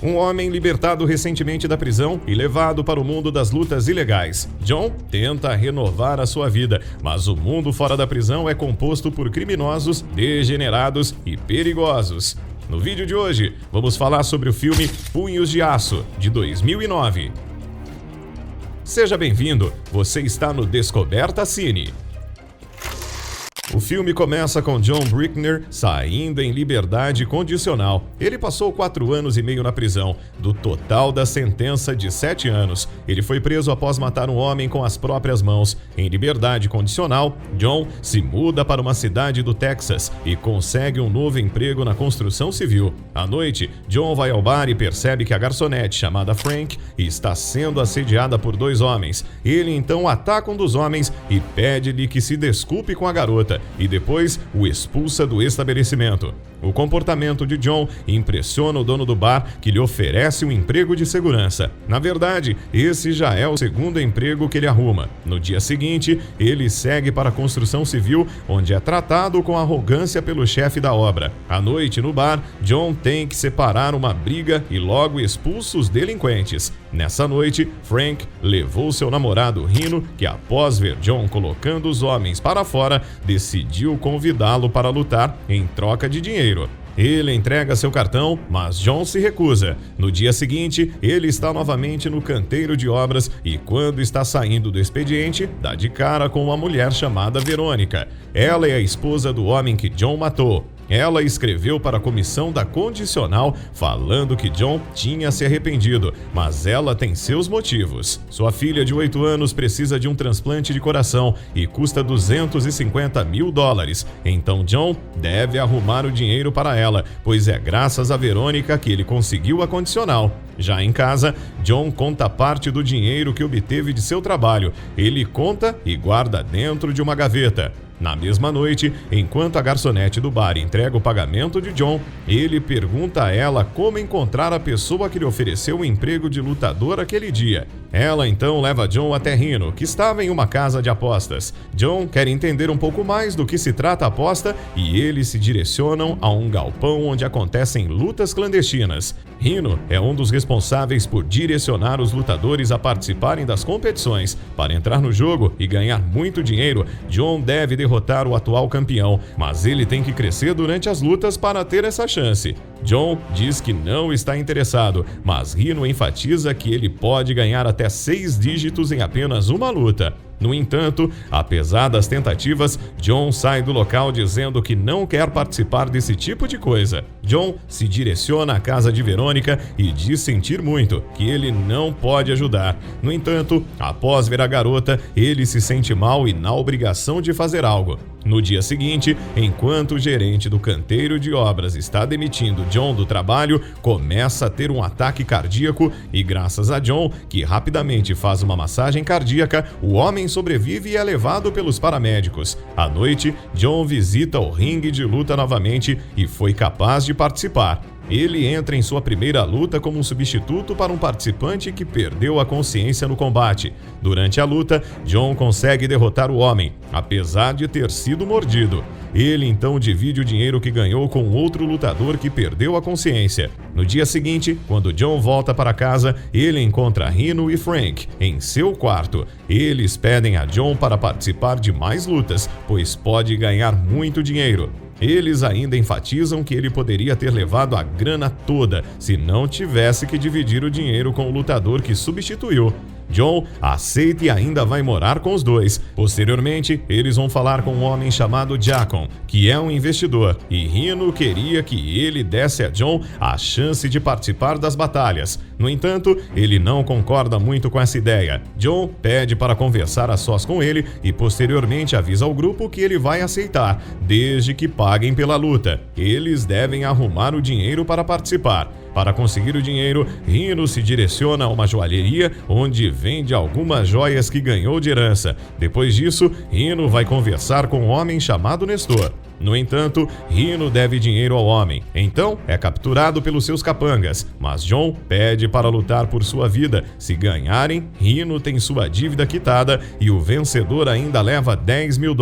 Um homem libertado recentemente da prisão e levado para o mundo das lutas ilegais. John tenta renovar a sua vida, mas o mundo fora da prisão é composto por criminosos, degenerados e perigosos. No vídeo de hoje, vamos falar sobre o filme Punhos de Aço, de 2009. Seja bem-vindo, você está no Descoberta Cine. O filme começa com John Brickner saindo em liberdade condicional. Ele passou 4 anos e meio na prisão, do total da sentença de 7 anos. Ele foi preso após matar um homem com as próprias mãos. Em liberdade condicional, John se muda para uma cidade do Texas e consegue um novo emprego na construção civil. À noite, John vai ao bar e percebe que a garçonete, chamada Frank, está sendo assediada por 2 homens. Ele então ataca um dos homens e pede-lhe que se desculpe com a garota, e depois o expulsa do estabelecimento. O comportamento de John impressiona o dono do bar, que lhe oferece um emprego de segurança. Na verdade, esse já é o segundo emprego que ele arruma. No dia seguinte, ele segue para a construção civil, onde é tratado com arrogância pelo chefe da obra. À noite, no bar, John tem que separar uma briga e logo expulsa os delinquentes. Nessa noite, Frank levou seu namorado Rhino, que após ver John colocando os homens para fora, decidiu convidá-lo para lutar em troca de dinheiro. Ele entrega seu cartão, mas John se recusa. No dia seguinte, ele está novamente no canteiro de obras e, quando está saindo do expediente, dá de cara com uma mulher chamada Verônica. Ela é a esposa do homem que John matou. Ela escreveu para a comissão da condicional falando que John tinha se arrependido, mas ela tem seus motivos. Sua filha de 8 anos precisa de um transplante de coração e custa $250 mil. Então John deve arrumar o dinheiro para ela, pois é graças a Verônica que ele conseguiu a condicional. Já em casa, John conta parte do dinheiro que obteve de seu trabalho. Ele conta e guarda dentro de uma gaveta. Na mesma noite, enquanto a garçonete do bar entrega o pagamento de John, ele pergunta a ela como encontrar a pessoa que lhe ofereceu o emprego de lutador aquele dia. Ela então leva John até Rhino, que estava em uma casa de apostas. John quer entender um pouco mais do que se trata a aposta e eles se direcionam a um galpão onde acontecem lutas clandestinas. Rhino é um dos responsáveis por direcionar os lutadores a participarem das competições. Para entrar no jogo e ganhar muito dinheiro, John deve derrotar o atual campeão, mas ele tem que crescer durante as lutas para ter essa chance. John diz que não está interessado, mas Rhino enfatiza que ele pode ganhar até 6 dígitos em apenas uma luta. No entanto, apesar das tentativas, John sai do local dizendo que não quer participar desse tipo de coisa. John se direciona à casa de Verônica e diz sentir muito, que ele não pode ajudar. No entanto, após ver a garota, ele se sente mal e na obrigação de fazer algo. No dia seguinte, enquanto o gerente do canteiro de obras está demitindo John do trabalho, começa a ter um ataque cardíaco e, graças a John, que rapidamente faz uma massagem cardíaca, o homem sobrevive e é levado pelos paramédicos. À noite, John visita o ringue de luta novamente e foi capaz de participar. Ele entra em sua primeira luta como um substituto para um participante que perdeu a consciência no combate. Durante a luta, John consegue derrotar o homem, apesar de ter sido mordido. Ele então divide o dinheiro que ganhou com outro lutador que perdeu a consciência. No dia seguinte, quando John volta para casa, ele encontra Rhino e Frank em seu quarto. Eles pedem a John para participar de mais lutas, pois pode ganhar muito dinheiro. Eles ainda enfatizam que ele poderia ter levado a grana toda se não tivesse que dividir o dinheiro com o lutador que substituiu. John aceita e ainda vai morar com os dois. Posteriormente, eles vão falar com um homem chamado Jacon, que é um investidor, e Rhino queria que ele desse a John a chance de participar das batalhas. No entanto, ele não concorda muito com essa ideia. John pede para conversar a sós com ele e posteriormente avisa ao grupo que ele vai aceitar, desde que paguem pela luta. Eles devem arrumar o dinheiro para participar. Para conseguir o dinheiro, Rhino se direciona a uma joalheria onde vende algumas joias que ganhou de herança. Depois disso, Rhino vai conversar com um homem chamado Nestor. No entanto, Rhino deve dinheiro ao homem, então é capturado pelos seus capangas, mas John pede para lutar por sua vida. Se ganharem, Rhino tem sua dívida quitada e o vencedor ainda leva $10 mil.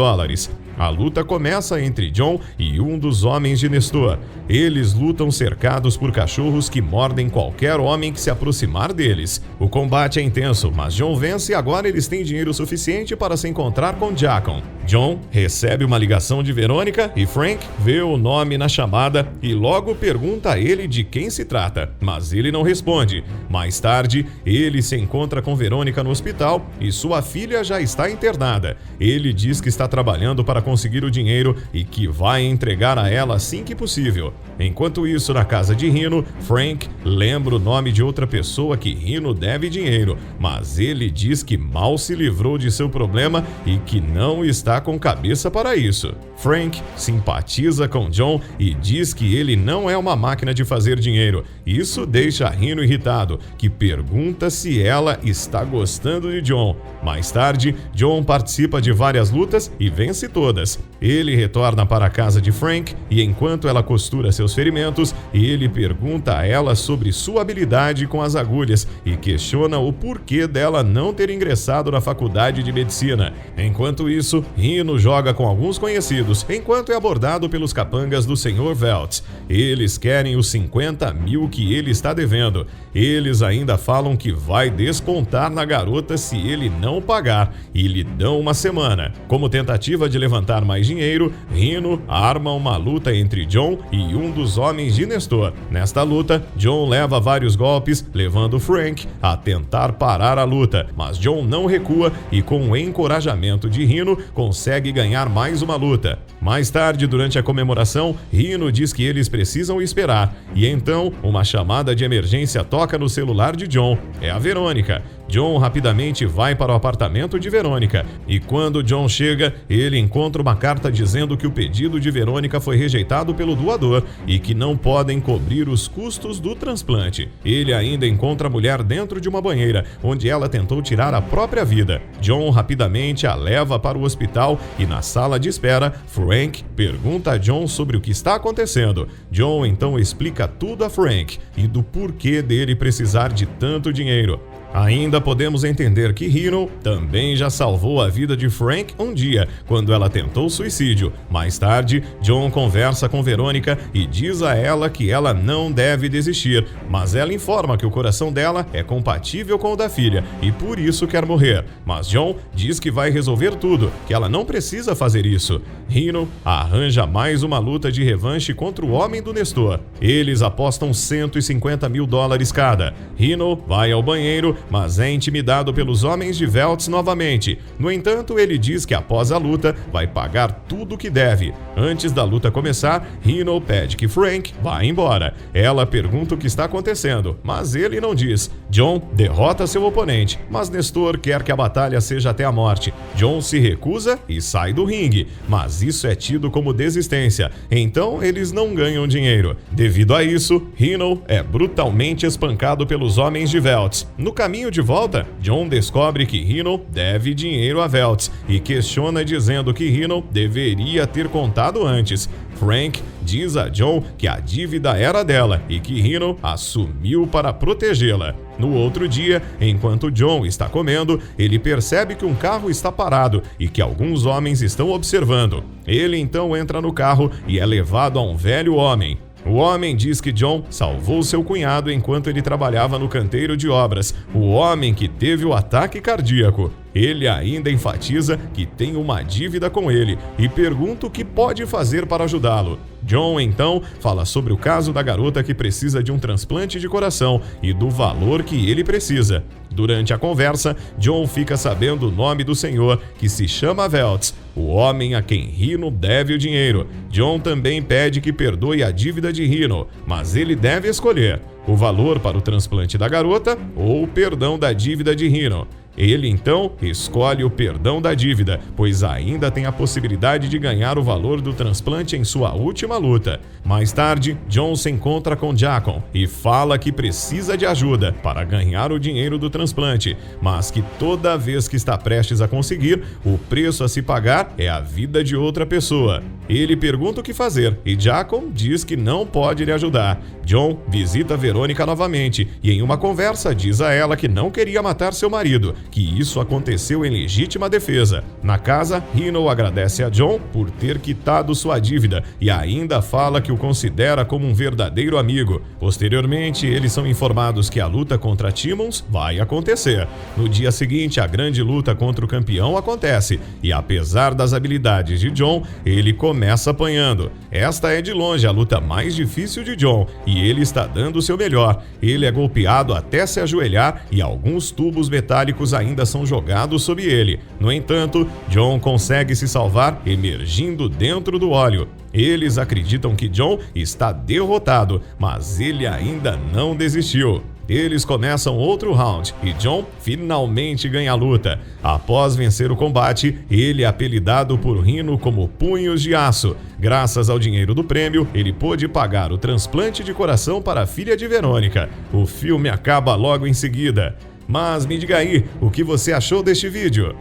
A luta começa entre John e um dos homens de Nestor. Eles lutam cercados por cachorros que mordem qualquer homem que se aproximar deles. O combate é intenso, mas John vence e agora eles têm dinheiro suficiente para se encontrar com Jackon. John recebe uma ligação de Verônica e Frank vê o nome na chamada e logo pergunta a ele de quem se trata, mas ele não responde. Mais tarde, ele se encontra com Verônica no hospital e sua filha já está internada. Ele diz que está trabalhando para conseguir o dinheiro e que vai entregar a ela assim que possível. Enquanto isso, na casa de Rhino, Frank lembra o nome de outra pessoa que Rhino deve dinheiro, mas ele diz que mal se livrou de seu problema e que não está com cabeça para isso. Frank simpatiza com John e diz que ele não é uma máquina de fazer dinheiro. Isso deixa Rhino irritado, que pergunta se ela está gostando de John. Mais tarde, John participa de várias lutas e vence todas. Ele retorna para a casa de Frank e enquanto ela costura seus ferimentos, ele pergunta a ela sobre sua habilidade com as agulhas e questiona o porquê dela não ter ingressado na faculdade de medicina. Enquanto isso, Rhino joga com alguns conhecidos, enquanto é abordado pelos capangas do Sr. Veltz. Eles querem os 50 mil que ele está devendo. Eles ainda falam que vai descontar na garota se ele não pagar e lhe dão uma semana. Como tentativa de levantar mais dinheiro, Rhino arma uma luta entre John e um dos homens de Nestor. Nesta luta, John leva vários golpes, levando Frank a tentar parar a luta, mas John não recua e com o encorajamento de Rhino consegue ganhar mais uma luta. Mais tarde, durante a comemoração, Rhino diz que eles precisam esperar e então uma chamada de emergência toca no celular de John. É a Verônica. John rapidamente vai para o apartamento de Verônica e quando John chega, ele encontra uma carta dizendo que o pedido de Verônica foi rejeitado pelo doador e que não podem cobrir os custos do transplante. Ele ainda encontra a mulher dentro de uma banheira, onde ela tentou tirar a própria vida. John rapidamente a leva para o hospital e na sala de espera, Frank pergunta a John sobre o que está acontecendo. John então explica tudo a Frank e do porquê dele precisar de tanto dinheiro. Ainda podemos entender que Rhino também já salvou a vida de Frank um dia, quando ela tentou suicídio. Mais tarde, John conversa com Verônica e diz a ela que ela não deve desistir, mas ela informa que o coração dela é compatível com o da filha e por isso quer morrer. Mas John diz que vai resolver tudo, que ela não precisa fazer isso. Rhino arranja mais uma luta de revanche contra o homem do Nestor. Eles apostam $150 mil cada. Rhino vai ao banheiro, mas é intimidado pelos homens de Veltz novamente. No entanto, ele diz que após a luta vai pagar tudo o que deve. Antes da luta começar, Rhino pede que Frank vá embora. Ela pergunta o que está acontecendo, mas ele não diz. John derrota seu oponente, mas Nestor quer que a batalha seja até a morte. John se recusa e sai do ringue, mas isso é tido como desistência, então eles não ganham dinheiro. Devido a isso, Rhino é brutalmente espancado pelos homens de Veltz. No caminho de volta, John descobre que Rhino deve dinheiro a Veltz e questiona dizendo que Rhino deveria ter contado antes. Frank diz a John que a dívida era dela e que Rhino assumiu para protegê-la. No outro dia, enquanto John está comendo, ele percebe que um carro está parado e que alguns homens estão observando. Ele então entra no carro e é levado a um velho homem. O homem diz que John salvou seu cunhado enquanto ele trabalhava no canteiro de obras, o homem que teve o ataque cardíaco. Ele ainda enfatiza que tem uma dívida com ele e pergunta o que pode fazer para ajudá-lo. John, então, fala sobre o caso da garota que precisa de um transplante de coração e do valor que ele precisa. Durante a conversa, John fica sabendo o nome do senhor, que se chama Veltz, o homem a quem Rhino deve o dinheiro. John também pede que perdoe a dívida de Rhino, mas ele deve escolher o valor para o transplante da garota ou o perdão da dívida de Rhino. Ele, então, escolhe o perdão da dívida, pois ainda tem a possibilidade de ganhar o valor do transplante em sua última luta. Mais tarde, John se encontra com Jackon e fala que precisa de ajuda para ganhar o dinheiro do transplante, mas que toda vez que está prestes a conseguir, o preço a se pagar é a vida de outra pessoa. Ele pergunta o que fazer e Jackon diz que não pode lhe ajudar. John visita Verônica novamente e em uma conversa diz a ela que não queria matar seu marido, que isso aconteceu em legítima defesa. Na casa, Rhino agradece a John por ter quitado sua dívida e ainda fala que o considera como um verdadeiro amigo. Posteriormente, eles são informados que a luta contra Timmons vai acontecer. No dia seguinte, a grande luta contra o campeão acontece e, apesar das habilidades de John, ele começa apanhando. Esta é de longe a luta mais difícil de John e ele está dando o seu melhor. Ele é golpeado até se ajoelhar e alguns tubos metálicos ainda são jogados sobre ele. No entanto, John consegue se salvar emergindo dentro do óleo. Eles acreditam que John está derrotado, mas ele ainda não desistiu. Eles começam outro round e John finalmente ganha a luta. Após vencer o combate, ele é apelidado por Rhino como Punhos de Aço. Graças ao dinheiro do prêmio, ele pôde pagar o transplante de coração para a filha de Verônica. O filme acaba logo em seguida. Mas me diga aí, o que você achou deste vídeo?